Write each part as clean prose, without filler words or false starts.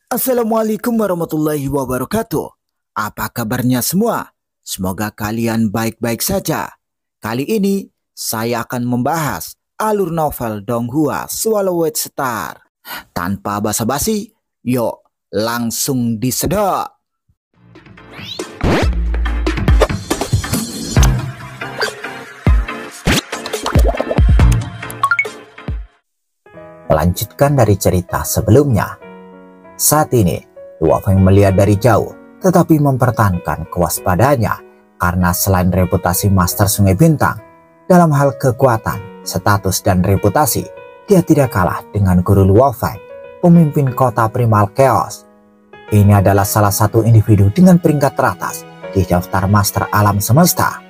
Assalamualaikum warahmatullahi wabarakatuh. Apa kabarnya semua? Semoga kalian baik-baik saja. Kali ini saya akan membahas alur novel Donghua Swallowed Star. Tanpa basa-basi, yuk langsung disedot. Melanjutkan dari cerita sebelumnya. Saat ini, Luo Feng melihat dari jauh, tetapi mempertahankan kewaspadaannya karena selain reputasi Master Sungai Bintang, dalam hal kekuatan, status, dan reputasi, dia tidak kalah dengan Guru Luo Feng, pemimpin kota Primal Chaos. Ini adalah salah satu individu dengan peringkat teratas di daftar Master Alam Semesta.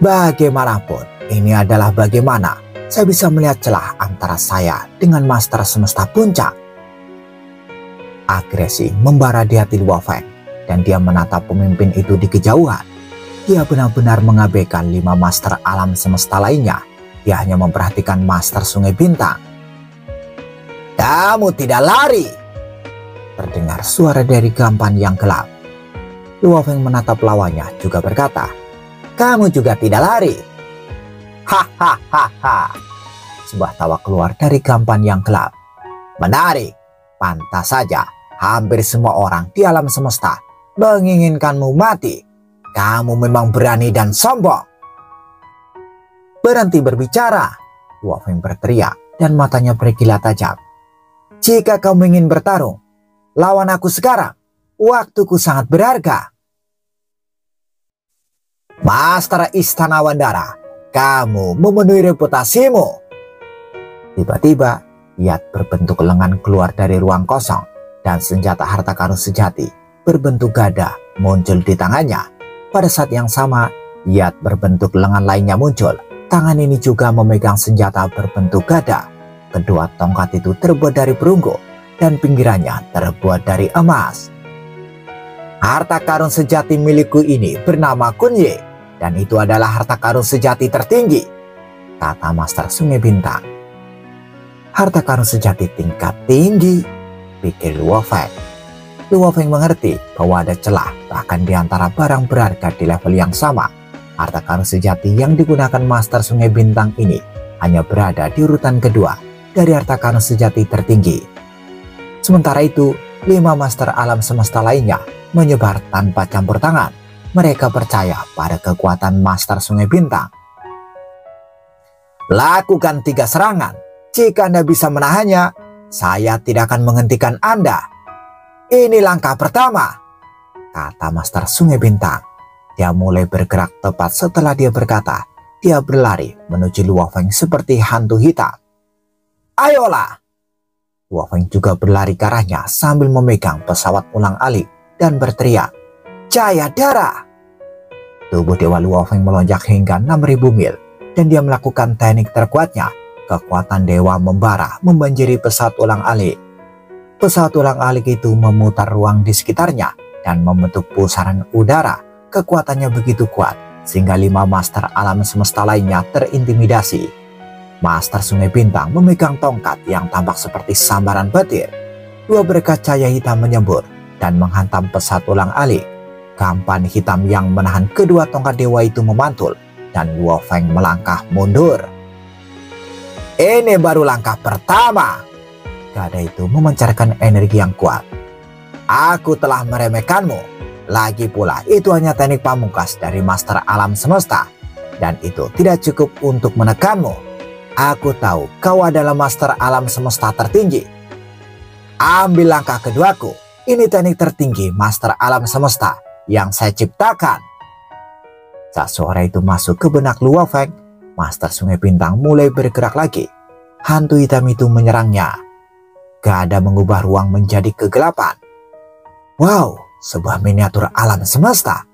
Bagaimanapun, ini adalah bagaimana saya bisa melihat celah antara saya dengan Master Semesta Puncak. Agresi membara di hati Luo Feng dan dia menatap pemimpin itu di kejauhan. Dia benar-benar mengabaikan 5 Master Alam Semesta lainnya. Dia hanya memperhatikan Master Sungai Bintang. "Kamu tidak lari!" Terdengar suara dari Gampan yang gelap. Luo Feng menatap lawannya juga berkata, "Kamu juga tidak lari." Hahaha. Sebuah tawa keluar dari Gampan yang gelap. "Menarik. Pantas saja hampir semua orang di alam semesta menginginkanmu mati. Kamu memang berani dan sombong." "Berhenti berbicara!" Luo Feng berteriak dan matanya berkilat tajam. "Jika kamu ingin bertarung, lawan aku sekarang. Waktuku sangat berharga." "Master Istana Wandara, kamu memenuhi reputasimu." Tiba-tiba, Yat berbentuk lengan keluar dari ruang kosong dan senjata harta karun sejati berbentuk gada muncul di tangannya. Pada saat yang sama, Yat berbentuk lengan lainnya muncul. Tangan ini juga memegang senjata berbentuk gada. Kedua tongkat itu terbuat dari perunggu dan pinggirannya terbuat dari emas. "Harta karun sejati milikku ini bernama Kunye, dan itu adalah harta karun sejati tertinggi," kata Master Sungai Bintang. "Harta karun sejati tingkat tinggi," pikir Luo Feng. Luo Feng mengerti bahwa ada celah bahkan di antara barang berharga di level yang sama. Harta karun sejati yang digunakan Master Sungai Bintang ini hanya berada di urutan kedua dari harta karun sejati tertinggi. Sementara itu, 5 Master Alam Semesta lainnya menyebar tanpa campur tangan. Mereka percaya pada kekuatan Master Sungai Bintang. "Lakukan 3 serangan. Jika Anda bisa menahannya, saya tidak akan menghentikan Anda. Ini langkah pertama," kata Master Sungai Bintang. Dia mulai bergerak tepat setelah dia berkata. Dia berlari menuju Luo Feng seperti hantu hitam. "Ayolah!" Luo Feng juga berlari ke arahnya sambil memegang pesawat ulang-alik dan berteriak, "Cahaya darah!" Tubuh Dewa Luo Feng melonjak hingga 6.000 mil dan dia melakukan teknik terkuatnya. Kekuatan dewa membara membanjiri pesawat ulang-alik. Pesawat ulang-alik itu memutar ruang di sekitarnya dan membentuk pusaran udara. Kekuatannya begitu kuat sehingga 5 Master Alam Semesta lainnya terintimidasi. Master Sungai Bintang memegang tongkat yang tampak seperti sambaran petir. 2 berkat cahaya hitam menyembur dan menghantam pesawat ulang-alik. Gampan hitam yang menahan kedua tongkat dewa itu memantul dan Luo Feng melangkah mundur. "Ini baru langkah pertama." Gada itu memancarkan energi yang kuat. "Aku telah meremehkanmu. Lagi pula itu hanya teknik pamungkas dari Master Alam Semesta. Dan itu tidak cukup untuk menekanmu. Aku tahu kau adalah Master Alam Semesta tertinggi. Ambil langkah keduaku. Ini teknik tertinggi Master Alam Semesta yang saya ciptakan." Saat suara itu masuk ke benak Luo Feng, Master Sungai Bintang mulai bergerak lagi. Hantu hitam itu menyerangnya. Gada mengubah ruang menjadi kegelapan. "Wow, sebuah miniatur alam semesta."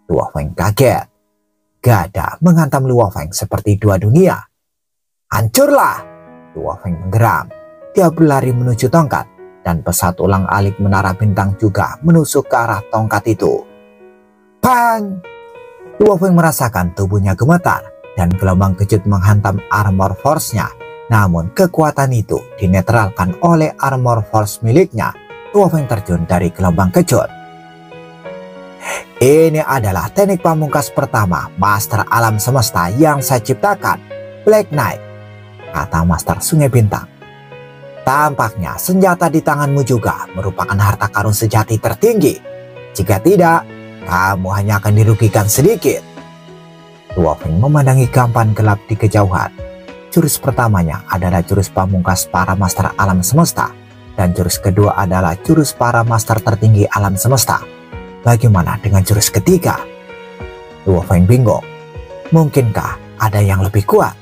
Luo Feng kaget. Gada menghantam Luo Feng seperti 2 dunia. "Hancurlah!" Luo Feng menggeram. Dia berlari menuju tongkat dan pesawat ulang-alik Menara Bintang juga menusuk ke arah tongkat itu. Pang! Luo Feng merasakan tubuhnya gemetar dan gelombang kejut menghantam armor force-nya. Namun kekuatan itu dinetralkan oleh armor force miliknya. Luo Feng terjun dari gelombang kejut. Ini adalah teknik pamungkas pertama Master Alam Semesta yang saya ciptakan, Black Knight, kata Master Sungai Bintang. Tampaknya senjata di tanganmu juga merupakan harta karun sejati tertinggi. Jika tidak, kamu hanya akan dirugikan sedikit. Luo Feng memandangi gampan gelap di kejauhan. Jurus pertamanya adalah jurus pamungkas para Master Alam Semesta. Dan jurus kedua adalah jurus para Master tertinggi alam semesta. Bagaimana dengan jurus ketiga? Luo Feng bingung. Mungkinkah ada yang lebih kuat?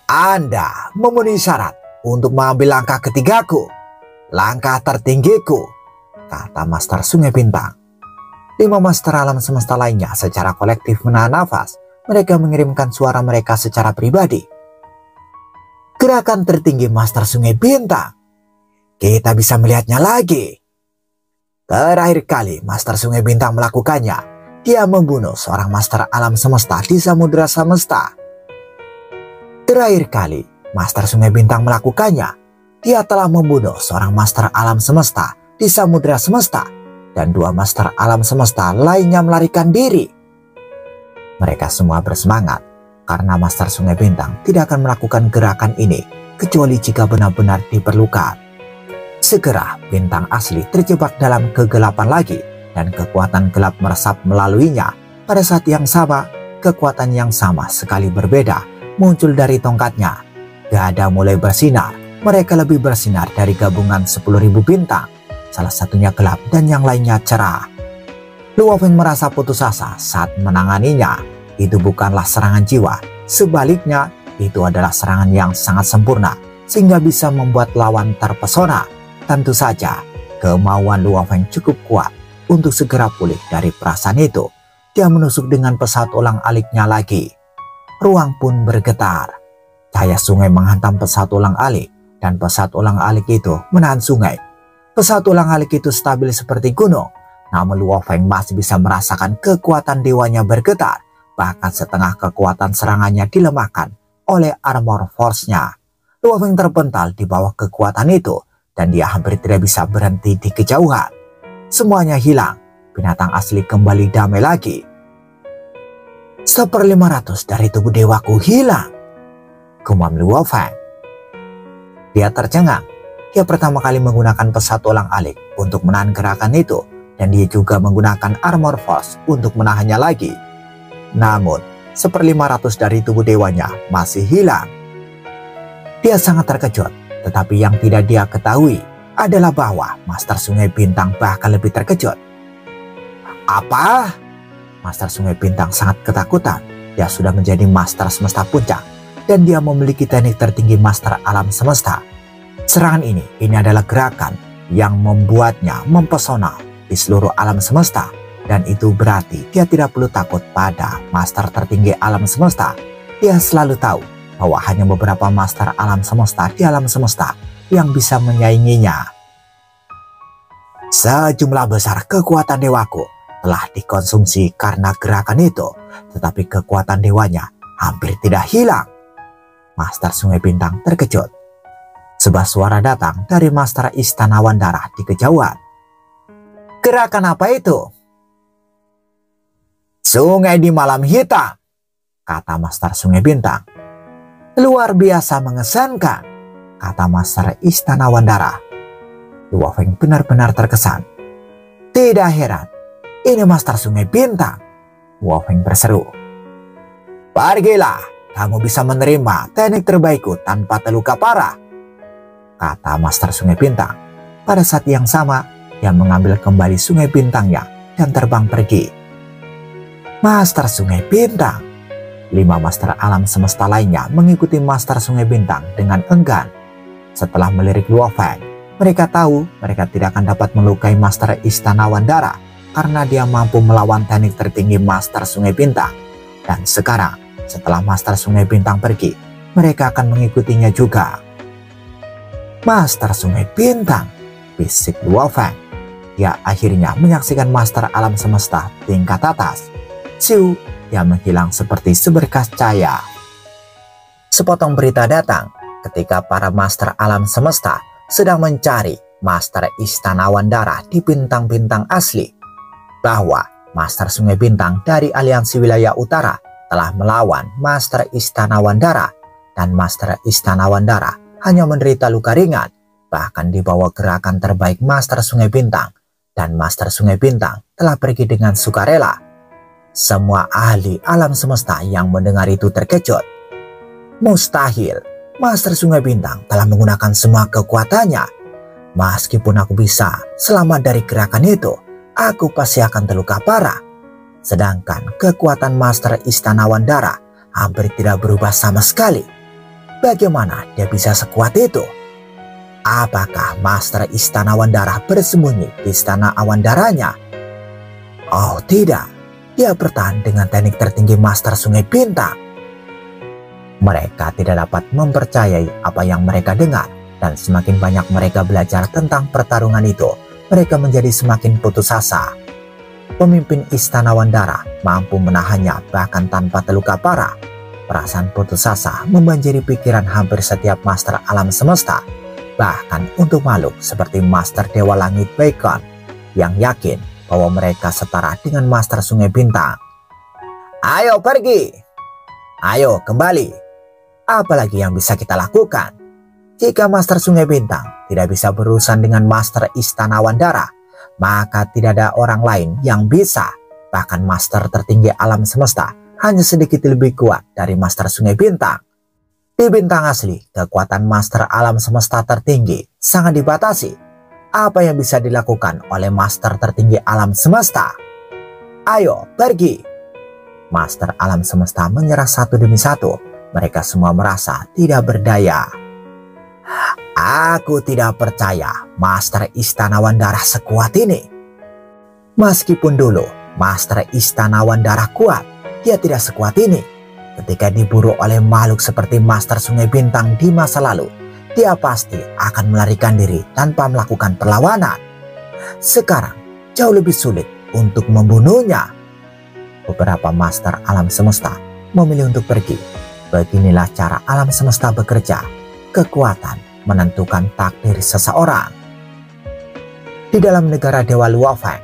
Anda memenuhi syarat untuk mengambil langkah ketigaku, langkah tertinggiku, kata Master Sungai Bintang. 5 Master Alam Semesta lainnya secara kolektif menahan nafas. Mereka mengirimkan suara mereka secara pribadi. Gerakan tertinggi Master Sungai Bintang. Kita bisa melihatnya lagi. Terakhir kali Master Sungai Bintang melakukannya, dia membunuh seorang Master Alam Semesta di Samudra Semesta. Terakhir kali Master Sungai Bintang melakukannya, dia telah membunuh seorang Master Alam Semesta di Samudra Semesta. Dan 2 Master Alam Semesta lainnya melarikan diri. Mereka semua bersemangat. Karena Master Sungai Bintang tidak akan melakukan gerakan ini kecuali jika benar-benar diperlukan. Segera bintang asli terjebak dalam kegelapan lagi dan kekuatan gelap meresap melaluinya. Pada saat yang sama, kekuatan yang sama sekali berbeda muncul dari tongkatnya. Gada mulai bersinar. Mereka lebih bersinar dari gabungan 10.000 bintang. Salah satunya gelap dan yang lainnya cerah. Luo Feng merasa putus asa saat menanganinya. Itu bukanlah serangan jiwa, sebaliknya itu adalah serangan yang sangat sempurna sehingga bisa membuat lawan terpesona. Tentu saja kemauan Luo Feng cukup kuat untuk segera pulih dari perasaan itu. Dia menusuk dengan pesawat ulang-aliknya lagi. Ruang pun bergetar. Cahaya sungai menghantam pesawat ulang-alik dan pesawat ulang-alik itu menahan sungai. Pesawat ulang-alik itu stabil seperti gunung, namun Luo Feng masih bisa merasakan kekuatan dewanya bergetar. Bahkan setengah kekuatan serangannya dilemahkan oleh armor force-nya. Luo Feng terpental di bawah kekuatan itu dan dia hampir tidak bisa berhenti di kejauhan. Semuanya hilang, binatang asli kembali damai lagi. 1/500 dari tubuh dewaku hilang, gumam Luo Feng. Dia tercengang. Dia pertama kali menggunakan pesawat ulang-alik untuk menahan gerakan itu dan dia juga menggunakan armor force untuk menahannya lagi. Namun, 1/500 dari tubuh dewanya masih hilang. Dia sangat terkejut, tetapi yang tidak dia ketahui adalah bahwa Master Sungai Bintang bahkan lebih terkejut. Apa? Master Sungai Bintang sangat ketakutan. Dia sudah menjadi Master Semesta Puncak dan dia memiliki teknik tertinggi Master Alam Semesta. Serangan ini adalah gerakan yang membuatnya mempesona di seluruh alam semesta. Dan itu berarti dia tidak perlu takut pada Master tertinggi alam semesta. Dia selalu tahu bahwa hanya beberapa Master alam semesta di alam semesta yang bisa menyainginya. Sejumlah besar kekuatan dewaku telah dikonsumsi karena gerakan itu, tetapi kekuatan dewanya hampir tidak hilang. Master Sungai Bintang terkejut. Sebuah suara datang dari Master Istana Wandara di kejauhan. Gerakan apa itu? Sungai di malam hitam, kata Master Sungai Bintang. Luar biasa mengesankan, kata Master Istana Wandara. Luo Feng benar-benar terkesan. Tidak heran, ini Master Sungai Bintang, Luo Feng berseru. Pergilah, kamu bisa menerima teknik terbaikku tanpa terluka parah, kata Master Sungai Bintang. Pada saat yang sama, dia mengambil kembali Sungai Bintangnya dan terbang pergi. Master Sungai Bintang. 5 Master Alam Semesta lainnya mengikuti Master Sungai Bintang dengan enggan. Setelah melirik Luo Feng, mereka tahu mereka tidak akan dapat melukai Master Istana Wandara karena dia mampu melawan teknik tertinggi Master Sungai Bintang. Dan sekarang, setelah Master Sungai Bintang pergi, mereka akan mengikutinya juga. Master Sungai Bintang, bisik Luo Feng. Dia akhirnya menyaksikan Master Alam Semesta tingkat atas. Siu, dia menghilang seperti seberkas cahaya. sepotong berita datang ketika para master alam semesta sedang mencari master Istana Wandara di bintang-bintang asli, bahwa master Sungai Bintang dari Aliansi Wilayah Utara telah melawan master Istana Wandara, dan master Istana Wandara hanya menderita luka ringan. Bahkan di bawah gerakan terbaik master Sungai Bintang, dan master Sungai Bintang telah pergi dengan sukarela. Semua ahli alam semesta yang mendengar itu terkejut. Mustahil, master Sungai Bintang telah menggunakan semua kekuatannya. Meskipun aku bisa selamat dari gerakan itu, aku pasti akan terluka parah. Sedangkan kekuatan master Istana Wandara hampir tidak berubah sama sekali. Bagaimana dia bisa sekuat itu? Apakah master Istana Wandara bersembunyi di Istana Awandaranya? Oh tidak, dia bertahan dengan teknik tertinggi master Sungai Bintang. Mereka tidak dapat mempercayai apa yang mereka dengar, dan semakin banyak mereka belajar tentang pertarungan itu, mereka menjadi semakin putus asa. Pemimpin Istana Wandara mampu menahannya bahkan tanpa terluka parah. Perasaan putus asa membanjiri pikiran hampir setiap master alam semesta, bahkan untuk makhluk seperti Master Dewa Langit Bacon yang yakin bahwa mereka setara dengan Master Sungai Bintang. Ayo pergi, ayo kembali. Apalagi yang bisa kita lakukan? Jika Master Sungai Bintang tidak bisa berurusan dengan Master Istana Wandara, maka tidak ada orang lain yang bisa. Bahkan Master tertinggi alam semesta hanya sedikit lebih kuat dari Master Sungai Bintang. Di bintang asli, kekuatan Master alam semesta tertinggi sangat dibatasi. Apa yang bisa dilakukan oleh Master tertinggi alam semesta? Ayo, pergi. Master alam semesta menyerah satu demi satu. Mereka semua merasa tidak berdaya. Aku tidak percaya Master Istana Wandara sekuat ini. Meskipun dulu Master Istana Wandara kuat, dia tidak sekuat ini. Ketika diburu oleh makhluk seperti Master Sungai Bintang di masa lalu, dia pasti akan melarikan diri tanpa melakukan perlawanan. Sekarang jauh lebih sulit untuk membunuhnya. Beberapa master alam semesta memilih untuk pergi. Beginilah cara alam semesta bekerja. Kekuatan menentukan takdir seseorang. Di dalam negara Dewa Luofeng,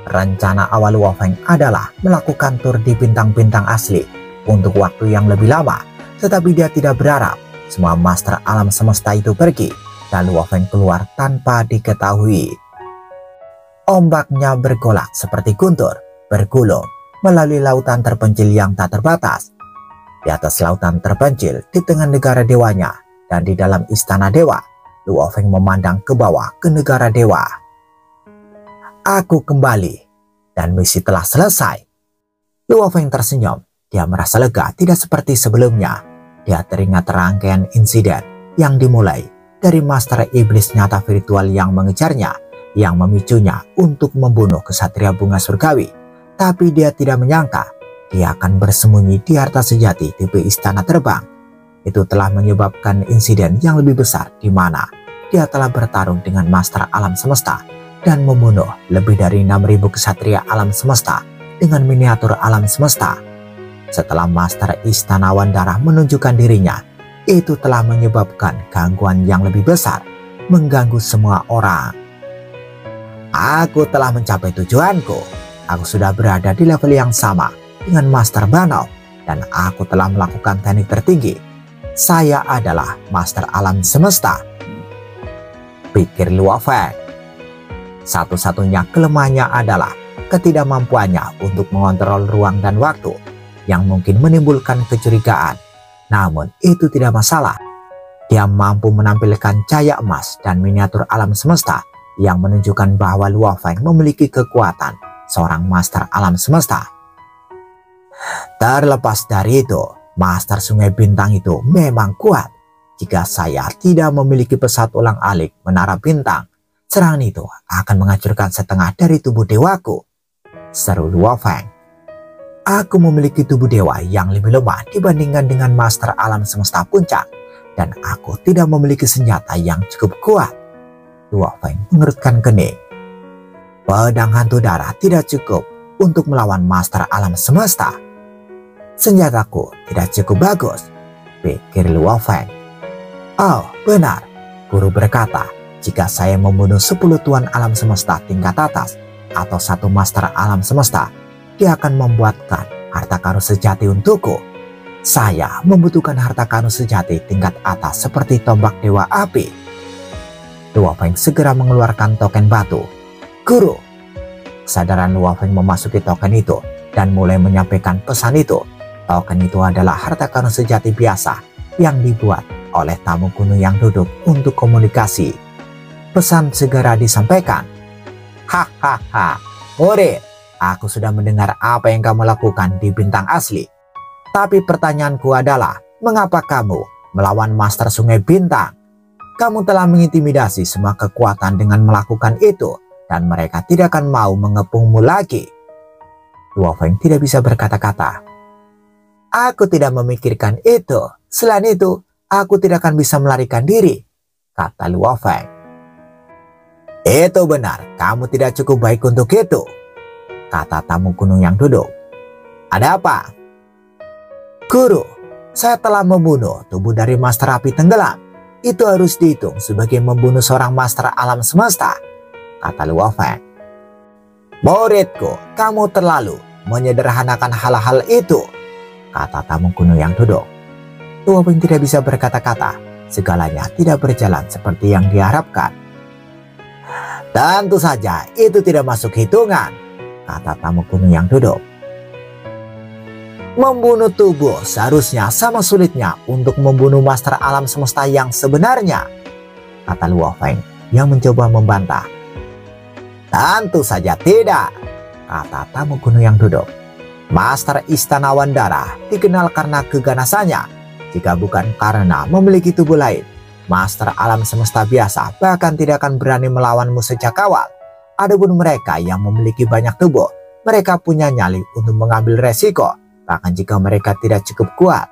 rencana awal Luofeng adalah melakukan tur di bintang-bintang asli untuk waktu yang lebih lama, tetapi dia tidak berharap semua master alam semesta itu pergi dan Luofeng keluar tanpa diketahui. Ombaknya bergolak seperti guntur, bergulung melalui lautan terpencil yang tak terbatas. Di atas lautan terpencil di tengah negara dewanya dan di dalam istana dewa, Luofeng memandang ke bawah ke negara dewa. Aku kembali dan misi telah selesai. Luofeng tersenyum. Dia merasa lega tidak seperti sebelumnya. Dia teringat rangkaian insiden yang dimulai dari master iblis nyata virtual yang mengejarnya, yang memicunya untuk membunuh kesatria bunga surgawi. Tapi dia tidak menyangka dia akan bersembunyi di harta sejati di istana terbang. Itu telah menyebabkan insiden yang lebih besar di mana dia telah bertarung dengan master alam semesta dan membunuh lebih dari 6.000 kesatria alam semesta dengan miniatur alam semesta. Setelah master Istana Wandara menunjukkan dirinya, itu telah menyebabkan gangguan yang lebih besar, mengganggu semua orang. Aku telah mencapai tujuanku. Aku sudah berada di level yang sama dengan Master Banov, dan aku telah melakukan teknik tertinggi. Saya adalah Master Alam Semesta, pikir Luofeng. Satu-satunya kelemahannya adalah ketidakmampuannya untuk mengontrol ruang dan waktu, yang mungkin menimbulkan kecurigaan. Namun itu tidak masalah. Dia mampu menampilkan cahaya emas dan miniatur alam semesta yang menunjukkan bahwa Luofeng memiliki kekuatan seorang master alam semesta. Terlepas dari itu, master Sungai Bintang itu memang kuat. Jika saya tidak memiliki pesawat ulang-alik menara bintang, serangan itu akan menghancurkan setengah dari tubuh dewaku, seru Luofeng. Aku memiliki tubuh dewa yang lebih lemah dibandingkan dengan master alam semesta puncak, dan aku tidak memiliki senjata yang cukup kuat. Luofeng mengerutkan kening. Pedang hantu darah tidak cukup untuk melawan master alam semesta. Senjataku tidak cukup bagus. pikir Luo Feng. Oh, benar. Guru berkata, jika saya membunuh 10 tuan alam semesta tingkat atas atau 1 master alam semesta, dia akan membuatkan harta karun sejati untukku. Saya membutuhkan harta karun sejati tingkat atas seperti tombak dewa api. Luo Feng segera mengeluarkan token batu. Guru. Kesadaran Luo Feng memasuki token itu dan mulai menyampaikan pesan itu. Token itu adalah harta karun sejati biasa yang dibuat oleh tamu kuno yang duduk untuk komunikasi. Pesan segera disampaikan. Hahaha, murid, aku sudah mendengar apa yang kamu lakukan di bintang asli. Tapi pertanyaanku adalah, mengapa kamu melawan Master Sungai Bintang? Kamu telah mengintimidasi semua kekuatan dengan melakukan itu, dan mereka tidak akan mau mengepungmu lagi. Luo Feng tidak bisa berkata-kata. Aku tidak memikirkan itu. Selain itu, aku tidak akan bisa melarikan diri, kata Luo Feng. Itu benar, kamu tidak cukup baik untuk itu, kata tamu gunung yang duduk. Ada apa? Guru, saya telah membunuh tubuh dari Master Api Tenggelam. Itu harus dihitung sebagai membunuh seorang Master Alam Semesta, kata Luo Feng. Muridku, kamu terlalu menyederhanakan hal-hal itu, kata tamu kuno yang duduk. Luo Feng tidak bisa berkata-kata. Segalanya tidak berjalan seperti yang diharapkan. Tentu saja itu tidak masuk hitungan, kata tamu kuno yang duduk. Membunuh tubuh seharusnya sama sulitnya untuk membunuh Master Alam Semesta yang sebenarnya, kata Luo Feng yang mencoba membantah. Tentu saja tidak, kata tamu kuno yang duduk. Master Istana Wandara dikenal karena keganasannya. Jika bukan karena memiliki tubuh lain, Master Alam Semesta biasa bahkan tidak akan berani melawanmu sejak awal. Adapun mereka yang memiliki banyak tubuh, mereka punya nyali untuk mengambil resiko, bahkan jika mereka tidak cukup kuat.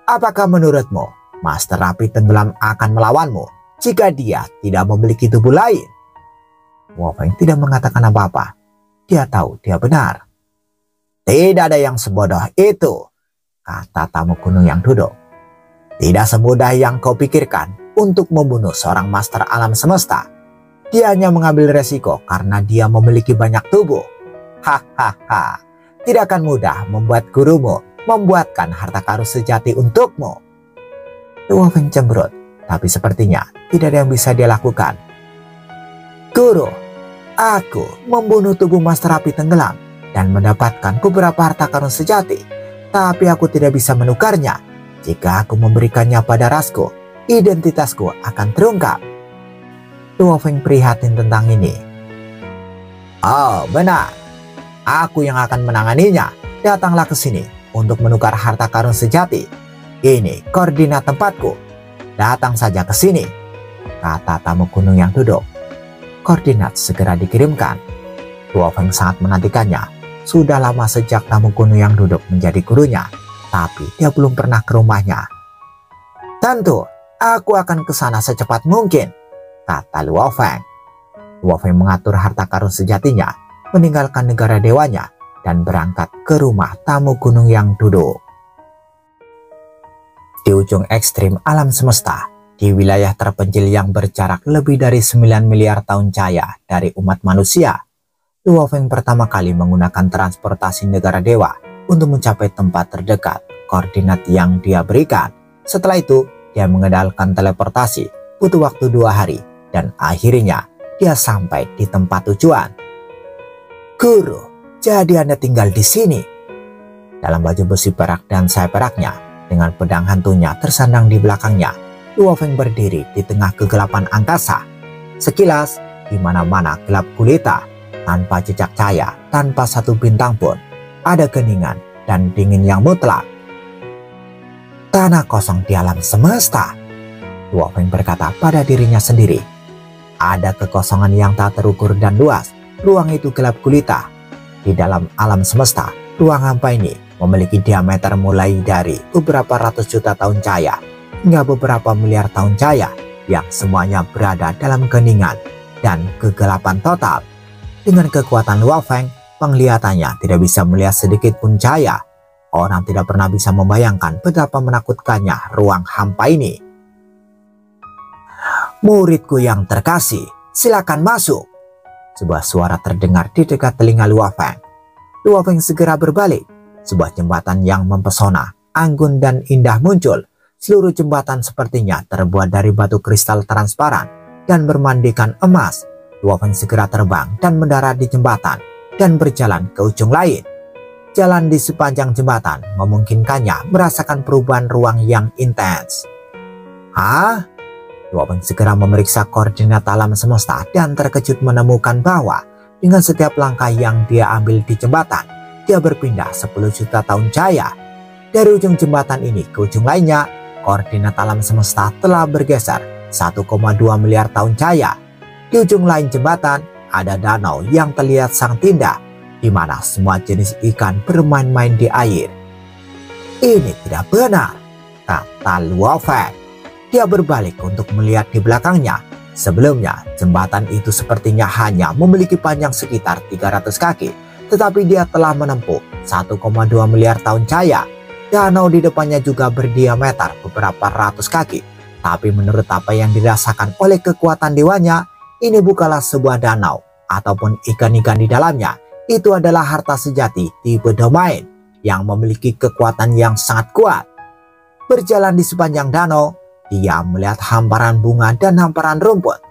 Apakah menurutmu Master Api Tenggelam akan melawanmu jika dia tidak memiliki tubuh lain? Luo Feng tidak mengatakan apa-apa. Dia tahu dia benar. Tidak ada yang sebodoh itu, kata tamu kuno yang duduk. Tidak semudah yang kau pikirkan untuk membunuh seorang Master Alam Semesta. Dia hanya mengambil resiko karena dia memiliki banyak tubuh. Hahaha, tidak akan mudah membuat gurumu membuatkan harta karun sejati untukmu. Luo Feng cemberut, tapi sepertinya tidak ada yang bisa dia lakukan. Guru, aku membunuh tubuh Master Api Tenggelam dan mendapatkan beberapa harta karun sejati, tapi aku tidak bisa menukarnya. Jika aku memberikannya pada rasku, identitasku akan terungkap. Luo Feng prihatin tentang ini. Oh, benar. Aku yang akan menanganinya. Datanglah ke sini untuk menukar harta karun sejati. Ini koordinat tempatku. Datang saja ke sini, kata tamu gunung yang duduk. Koordinat segera dikirimkan. Luo Feng sangat menantikannya. Sudah lama sejak tamu kuno yang duduk menjadi gurunya, tapi dia belum pernah ke rumahnya. Tentu, aku akan ke sana secepat mungkin, kata Luo Feng. Luo Feng mengatur harta karun sejatinya, meninggalkan negara dewanya, dan berangkat ke rumah tamu gunung yang duduk. Di ujung ekstrim alam semesta, di wilayah terpencil yang berjarak lebih dari 9 miliar tahun cahaya dari umat manusia, Luo Feng pertama kali menggunakan transportasi negara dewa untuk mencapai tempat terdekat koordinat yang dia berikan. Setelah itu, dia mengandalkan teleportasi, butuh waktu 2 hari, dan akhirnya dia sampai di tempat tujuan. Guru, jadi Anda tinggal di sini? Dalam baju besi perak dan sayap peraknya, dengan pedang hantunya tersandang di belakangnya, Luo Feng berdiri di tengah kegelapan angkasa. Sekilas, di mana-mana gelap gulita, tanpa jejak cahaya, tanpa satu bintang pun. Ada keningan dan dingin yang mutlak. Tanah kosong di alam semesta, Luo Feng berkata pada dirinya sendiri. Ada kekosongan yang tak terukur dan luas. Ruang itu gelap gulita. Di dalam alam semesta, ruang hampa ini memiliki diameter mulai dari beberapa ratus juta tahun cahaya hingga beberapa miliar tahun cahaya, yang semuanya berada dalam keningan dan kegelapan total. Dengan kekuatan Luo Feng, penglihatannya tidak bisa melihat sedikit pun cahaya. Orang tidak pernah bisa membayangkan betapa menakutkannya ruang hampa ini. "Muridku yang terkasih, silakan masuk." Sebuah suara terdengar di dekat telinga Luo Feng. Luo Feng segera berbalik. Sebuah jembatan yang mempesona, anggun dan indah muncul. Seluruh jembatan sepertinya terbuat dari batu kristal transparan dan bermandikan emas. Luo Feng segera terbang dan mendarat di jembatan dan berjalan ke ujung lain. Jalan di sepanjang jembatan memungkinkannya merasakan perubahan ruang yang intens. "Hah?" Luo Feng segera memeriksa koordinat alam semesta dan terkejut menemukan bahwa dengan setiap langkah yang dia ambil di jembatan, dia berpindah 10 juta tahun cahaya. Dari ujung jembatan ini ke ujung lainnya, koordinat alam semesta telah bergeser 1,2 miliar tahun cahaya. Di ujung lain jembatan, ada danau yang terlihat sangat indah, di mana semua jenis ikan bermain-main di air. "Ini tidak benar," kata Luo Feng. Dia berbalik untuk melihat di belakangnya. Sebelumnya, jembatan itu sepertinya hanya memiliki panjang sekitar 300 kaki, tetapi dia telah menempuh 1,2 miliar tahun cahaya. Danau di depannya juga berdiameter beberapa ratus kaki. Tapi menurut apa yang dirasakan oleh kekuatan dewanya, ini bukanlah sebuah danau ataupun ikan-ikan di dalamnya. Itu adalah harta sejati tipe domain yang memiliki kekuatan yang sangat kuat. Berjalan di sepanjang danau, dia melihat hamparan bunga dan hamparan rumput.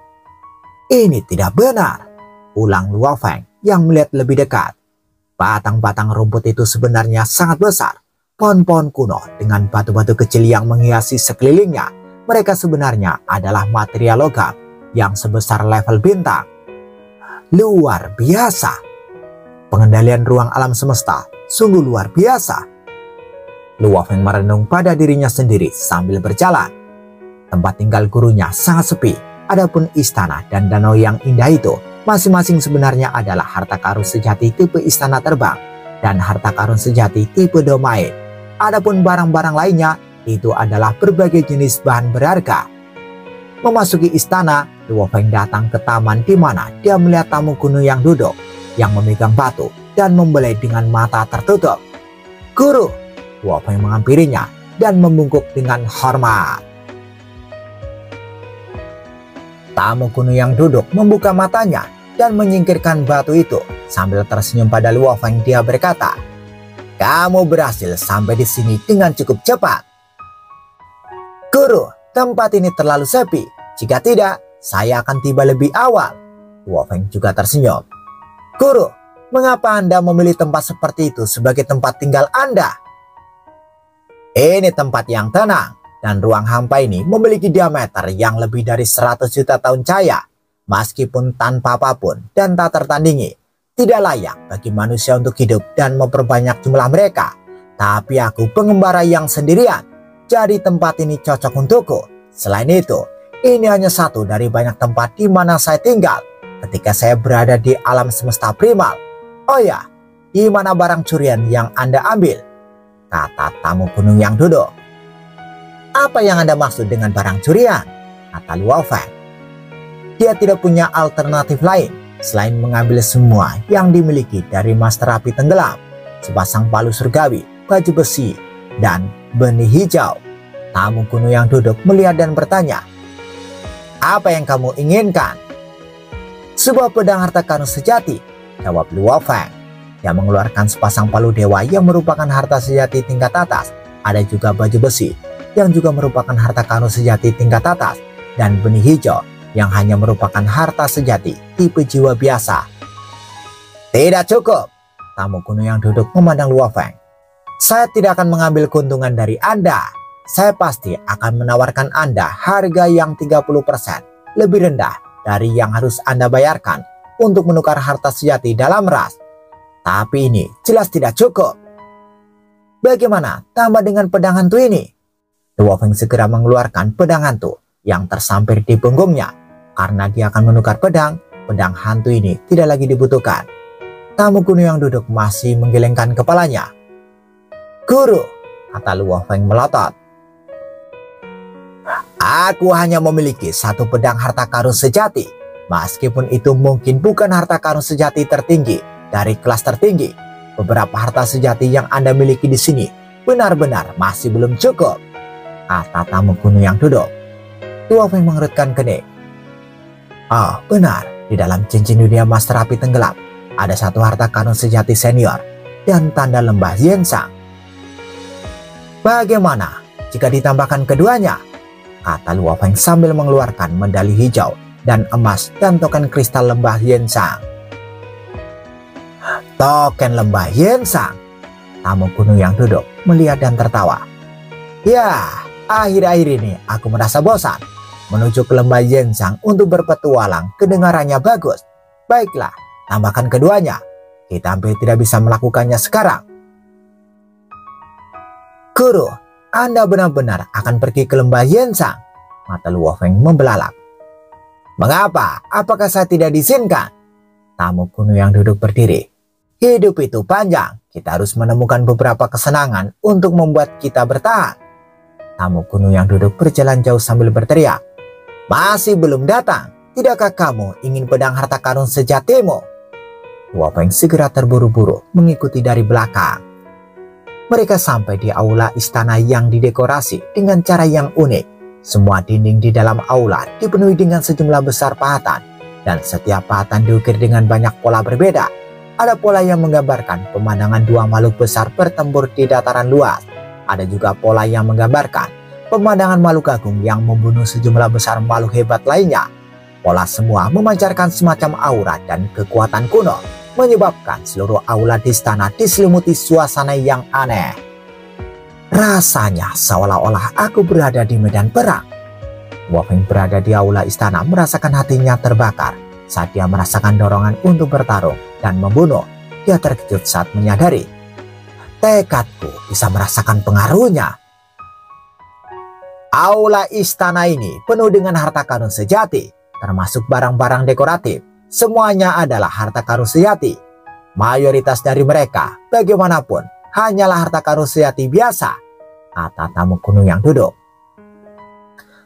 "Ini tidak benar," ulang Luo Feng yang melihat lebih dekat. Batang-batang rumput itu sebenarnya sangat besar. Pohon-pohon kuno dengan batu-batu kecil yang menghiasi sekelilingnya. Mereka sebenarnya adalah material logam yang sebesar level bintang. Luar biasa. Pengendalian ruang alam semesta sungguh luar biasa. Luo Feng merenung pada dirinya sendiri sambil berjalan. Tempat tinggal gurunya sangat sepi. Adapun istana dan danau yang indah itu masing-masing sebenarnya adalah harta karun sejati tipe istana terbang dan harta karun sejati tipe domain. Adapun barang-barang lainnya itu adalah berbagai jenis bahan berharga. Memasuki istana, Luo Feng datang ke taman di mana dia melihat tamu kuno yang duduk, yang memegang batu dan membelai dengan mata tertutup. "Guru!" Luo Feng menghampirinya dan membungkuk dengan hormat. Tamu kuno yang duduk membuka matanya dan menyingkirkan batu itu. Sambil tersenyum pada Luo Feng, dia berkata, "Kamu berhasil sampai di sini dengan cukup cepat." "Guru, tempat ini terlalu sepi. Jika tidak, saya akan tiba lebih awal." Luo Feng juga tersenyum. "Guru, mengapa Anda memilih tempat seperti itu sebagai tempat tinggal Anda?" "Ini tempat yang tenang. Dan ruang hampa ini memiliki diameter yang lebih dari 100 juta tahun cahaya. Meskipun tanpa apapun dan tak tertandingi, tidak layak bagi manusia untuk hidup dan memperbanyak jumlah mereka. Tapi aku pengembara yang sendirian, jadi tempat ini cocok untukku. Selain itu, ini hanya satu dari banyak tempat di mana saya tinggal ketika saya berada di alam semesta primal. Oh ya, di mana barang curian yang Anda ambil?" kata tamu gunung yang duduk. "Apa yang Anda maksud dengan barang curian?" kata Luo Feng. Dia tidak punya alternatif lain selain mengambil semua yang dimiliki dari Mas Terapi Tenggelam, sepasang palu surgawi, baju besi, dan benih hijau. Tamu kuno yang duduk melihat dan bertanya, "Apa yang kamu inginkan?" "Sebuah pedang harta karun sejati," jawab Luo Feng. Dia mengeluarkan sepasang palu dewa yang merupakan harta sejati tingkat atas. Ada juga baju besi yang juga merupakan harta karun sejati tingkat atas, dan benih hijau yang hanya merupakan harta sejati tipe jiwa biasa. "Tidak cukup," tamu kuno yang duduk memandang Luo Feng. "Saya tidak akan mengambil keuntungan dari Anda. Saya pasti akan menawarkan Anda harga yang 30% lebih rendah dari yang harus Anda bayarkan untuk menukar harta sejati dalam ras. Tapi ini jelas tidak cukup. Bagaimana tambah dengan pedang hantu ini?" Luo Feng segera mengeluarkan pedang hantu yang tersampir di punggungnya. Karena dia akan menukar pedang hantu ini tidak lagi dibutuhkan. Tamu kuno yang duduk masih menggelengkan kepalanya. "Guru," kata Luo Feng melotot, "aku hanya memiliki satu pedang harta karun sejati. Meskipun itu mungkin bukan harta karun sejati tertinggi dari kelas tertinggi, beberapa harta sejati yang Anda miliki di sini benar-benar masih belum cukup, kata tamu kuno yang duduk. Tua Feng mengerutkan kening. Oh benar, di dalam cincin dunia emas terapi tenggelam ada satu harta karun sejati senior dan tanda lembah Yensang. Bagaimana jika ditambahkan keduanya? Kata Luo Feng sambil mengeluarkan medali hijau dan emas dan token kristal lembah Yensang. Token lembah Yensang? Tamu kuno yang duduk melihat dan tertawa. Ya, akhir-akhir ini aku merasa bosan. Menuju ke lembah Yensang untuk berpetualang kedengarannya bagus. Baiklah, tambahkan keduanya. Kita hampir tidak bisa melakukannya sekarang. Guru, Anda benar-benar akan pergi ke lembah Yensang? Mata Luo Feng membelalak. Mengapa? Apakah saya tidak diizinkan? Tamu kuno yang duduk berdiri. Hidup itu panjang. Kita harus menemukan beberapa kesenangan untuk membuat kita bertahan. Tamu kuno yang duduk berjalan jauh sambil berteriak. Masih belum datang. Tidakkah kamu ingin pedang harta karun sejatimu? Luo Feng segera terburu-buru mengikuti dari belakang. Mereka sampai di aula istana yang didekorasi dengan cara yang unik. Semua dinding di dalam aula dipenuhi dengan sejumlah besar pahatan, dan setiap pahatan diukir dengan banyak pola berbeda. Ada pola yang menggambarkan pemandangan dua makhluk besar bertempur di dataran luas. Ada juga pola yang menggambarkan pemandangan makhluk agung yang membunuh sejumlah besar makhluk hebat lainnya. Pola semua memancarkan semacam aura dan kekuatan kuno, menyebabkan seluruh aula di istana diselimuti suasana yang aneh. Rasanya seolah-olah aku berada di medan perang. Luo Feng berada di aula istana merasakan hatinya terbakar saat dia merasakan dorongan untuk bertarung dan membunuh. Dia terkejut saat menyadari tekadku bisa merasakan pengaruhnya. Aula istana ini penuh dengan harta karun sejati, termasuk barang-barang dekoratif. Semuanya adalah harta karun sejati. Mayoritas dari mereka, bagaimanapun, hanyalah harta karun sejati biasa, kata tamu kuno yang duduk.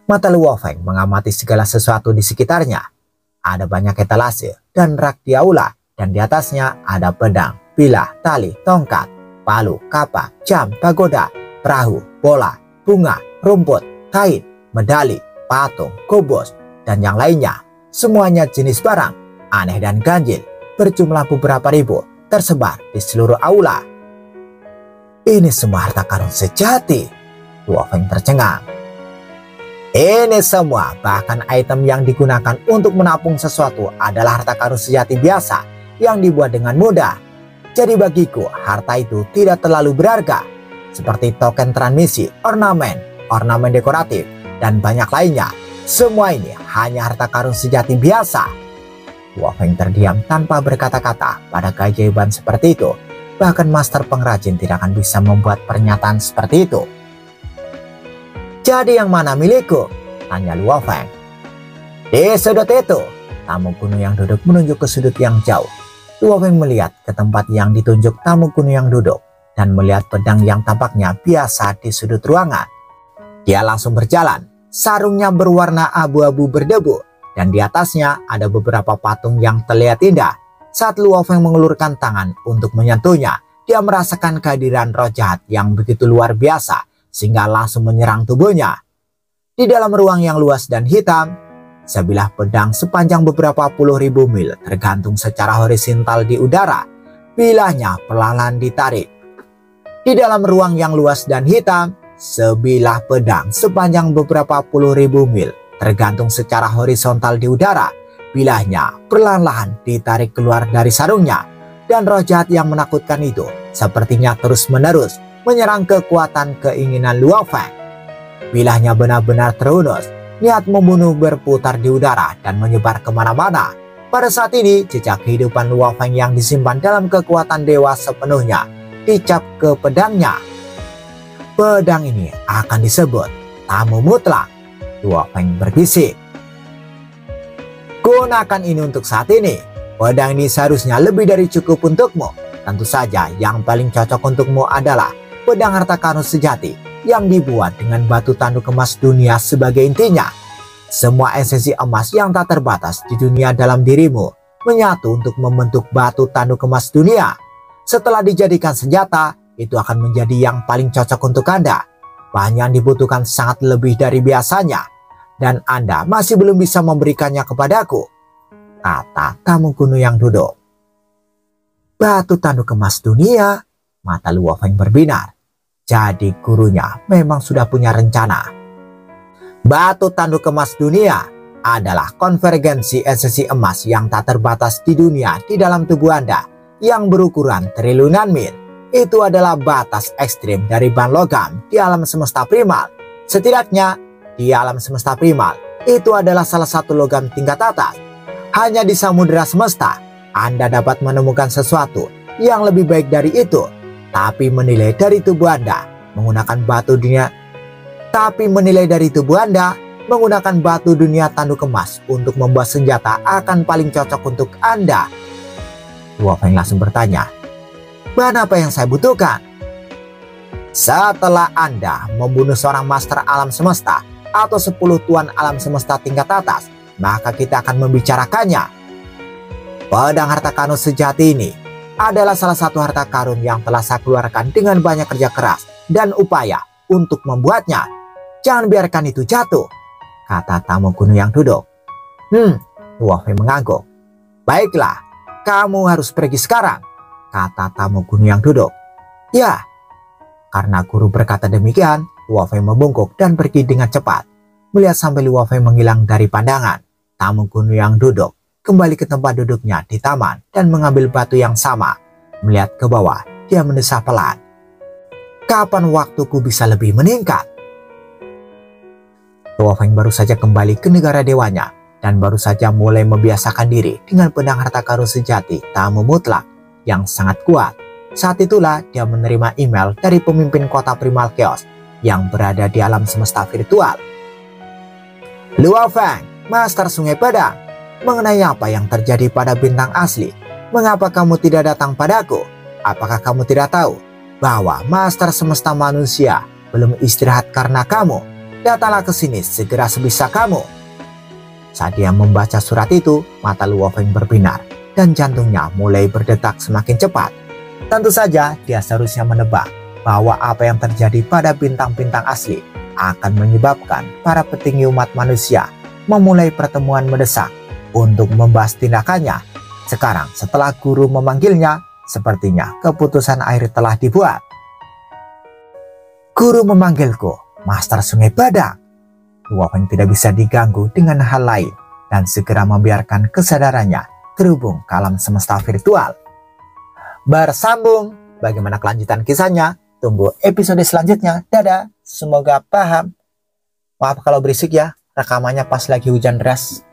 Mata Luo Feng mengamati segala sesuatu di sekitarnya. Ada banyak etalase dan rak di aula, dan di atasnya ada pedang, bilah, tali, tongkat, palu, kapak, jam, pagoda, perahu, bola, bunga, rumput, kain, medali, patung, kubus, dan yang lainnya. Semuanya jenis barang aneh dan ganjil, berjumlah beberapa ribu, tersebar di seluruh aula. Ini semua harta karun sejati. Luo Feng tercengang. Ini semua, bahkan item yang digunakan untuk menampung sesuatu, adalah harta karun sejati biasa yang dibuat dengan mudah. Jadi bagiku, harta itu tidak terlalu berharga, seperti token transmisi, ornamen dekoratif, dan banyak lainnya. Semua ini hanya harta karun sejati biasa. Luo Feng terdiam tanpa berkata-kata pada keajaiban seperti itu. Bahkan master pengrajin tidak akan bisa membuat pernyataan seperti itu. Jadi yang mana milikku? Tanya Luo Feng. Di sudut itu. Tamu kuno yang duduk menunjuk ke sudut yang jauh. Luo Feng melihat ke tempat yang ditunjuk tamu kuno yang duduk dan melihat pedang yang tampaknya biasa di sudut ruangan. Dia langsung berjalan. Sarungnya berwarna abu-abu berdebu, dan di atasnya ada beberapa patung yang terlihat indah. Saat Luo Feng mengulurkan tangan untuk menyentuhnya, dia merasakan kehadiran roh jahat yang begitu luar biasa sehingga langsung menyerang tubuhnya. Di dalam ruang yang luas dan hitam, sebilah pedang sepanjang beberapa puluh ribu mil tergantung secara horizontal di udara. Bilahnya perlahan ditarik. Di dalam ruang yang luas dan hitam, sebilah pedang sepanjang beberapa puluh ribu mil tergantung secara horizontal di udara. Bilahnya perlahan-lahan ditarik keluar dari sarungnya, dan roh jahat yang menakutkan itu sepertinya terus-menerus menyerang kekuatan keinginan Luo Feng. Bilahnya benar-benar terhunus, niat membunuh berputar di udara dan menyebar kemana-mana. Pada saat ini, jejak kehidupan Luo Feng yang disimpan dalam kekuatan dewa sepenuhnya dicap ke pedangnya. Pedang ini akan disebut tamu mutlak. Luo Feng berbisik. Gunakan ini untuk saat ini. Pedang ini seharusnya lebih dari cukup untukmu. Tentu saja yang paling cocok untukmu adalah pedang harta karun sejati yang dibuat dengan batu tanduk emas dunia sebagai intinya. Semua esensi emas yang tak terbatas di dunia dalam dirimu menyatu untuk membentuk batu tanduk emas dunia. Setelah dijadikan senjata, itu akan menjadi yang paling cocok untuk Anda. Bahan yang dibutuhkan sangat lebih dari biasanya, dan Anda masih belum bisa memberikannya kepadaku, kata tamu kuno yang duduk. Batu tanduk emas dunia, mata Luo Feng berbinar. Jadi gurunya memang sudah punya rencana. Batu tanduk emas dunia adalah konvergensi esensi emas yang tak terbatas di dunia di dalam tubuh Anda yang berukuran triliunan mil. Itu adalah batas ekstrim dari bahan logam di alam semesta primal. Setidaknya di alam semesta primal itu adalah salah satu logam tingkat atas. Hanya di samudera semesta Anda dapat menemukan sesuatu yang lebih baik dari itu. Tapi menilai dari tubuh Anda menggunakan batu dunia tanduk emas untuk membuat senjata akan paling cocok untuk Anda. Luo Feng langsung bertanya, bahan apa yang saya butuhkan? Setelah Anda membunuh seorang master alam semesta atau 10 tuan alam semesta tingkat atas, maka kita akan membicarakannya. Pedang harta karun sejati ini adalah salah satu harta karun yang telah saya keluarkan dengan banyak kerja keras dan upaya untuk membuatnya. Jangan biarkan itu jatuh, kata tamu kuno yang duduk. Luo Feng mengangguk. Baiklah, kamu harus pergi sekarang, kata tamu kuno yang duduk. Ya, karena guru berkata demikian, Luo Feng membungkuk dan pergi dengan cepat. Melihat sampai Luo Feng menghilang dari pandangan, tamu kuno yang duduk kembali ke tempat duduknya di taman dan mengambil batu yang sama. Melihat ke bawah, dia mendesah pelan. Kapan waktuku bisa lebih meningkat? Luo Feng baru saja kembali ke negara dewanya dan baru saja mulai membiasakan diri dengan pedang harta karun sejati tamu mutlak yang sangat kuat. Saat itulah dia menerima email dari pemimpin kota Primal Chaos yang berada di alam semesta virtual. Luo Feng, Master Sungai Pedang, mengenai apa yang terjadi pada bintang asli? Mengapa kamu tidak datang padaku? Apakah kamu tidak tahu bahwa Master Semesta Manusia belum istirahat karena kamu? Datanglah ke sini segera sebisa kamu. Saat dia membaca surat itu, mata Luo Feng berbinar dan jantungnya mulai berdetak semakin cepat. Tentu saja dia seharusnya menebak bahwa apa yang terjadi pada bintang-bintang asli akan menyebabkan para petinggi umat manusia memulai pertemuan mendesak untuk membahas tindakannya. Sekarang setelah guru memanggilnya, sepertinya keputusan akhir telah dibuat. Guru memanggilku, Master Sungai Pedang. Luo Feng tidak bisa diganggu dengan hal lain dan segera membiarkan kesadarannya terhubung ke alam semesta virtual. Bersambung, bagaimana kelanjutan kisahnya? Tunggu episode selanjutnya. Dadah, semoga paham. Maaf kalau berisik ya, rekamannya pas lagi hujan deras.